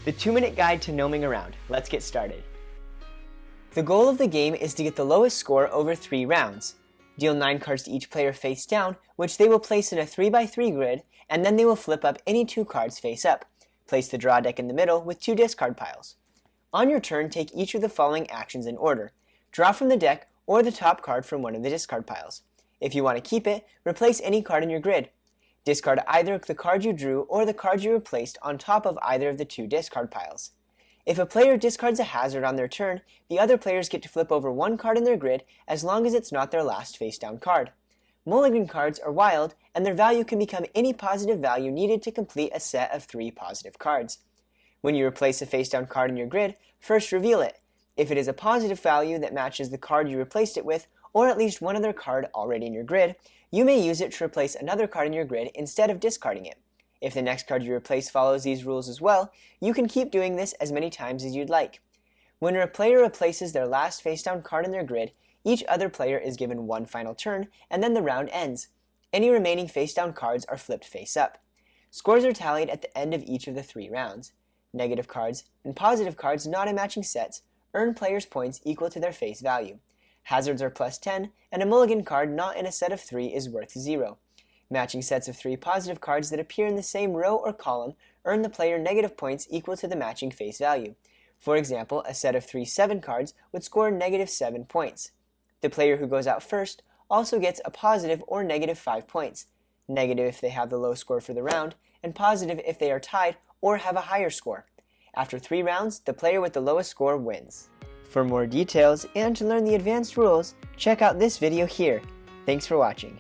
The 2-minute guide to gnoming around. Let's get started. The goal of the game is to get the lowest score over 3 rounds. Deal 9 cards to each player face down, which they will place in a 3x3 grid, and then they will flip up any 2 cards face up. Place the draw deck in the middle with 2 discard piles. On your turn, take each of the following actions in order. Draw from the deck or the top card from one of the discard piles. If you want to keep it, replace any card in your grid. Discard either the card you drew or the card you replaced on top of either of the 2 discard piles. If a player discards a hazard on their turn, the other players get to flip over 1 card in their grid as long as it's not their last face-down card. Mulligan cards are wild, and their value can become any positive value needed to complete a set of 3 positive cards. When you replace a face-down card in your grid, first reveal it. If it is a positive value that matches the card you replaced it with, or at least one other card already in your grid, you may use it to replace another card in your grid instead of discarding it. If the next card you replace follows these rules as well, you can keep doing this as many times as you'd like. When a player replaces their last face-down card in their grid, each other player is given 1 final turn, and then the round ends. Any remaining face-down cards are flipped face-up. Scores are tallied at the end of each of the 3 rounds. Negative cards and positive cards not in matching sets earn players points equal to their face value. Hazards are plus 10, and a mulligan card not in a set of 3 is worth 0. Matching sets of 3 positive cards that appear in the same row or column earn the player negative points equal to the matching face value. For example, a set of 3 7 cards would score negative 7 points. The player who goes out first also gets a positive or negative 5 points, negative if they have the low score for the round, and positive if they are tied or have a higher score. After 3 rounds, the player with the lowest score wins. For more details and to learn the advanced rules, check out this video here. Thanks for watching.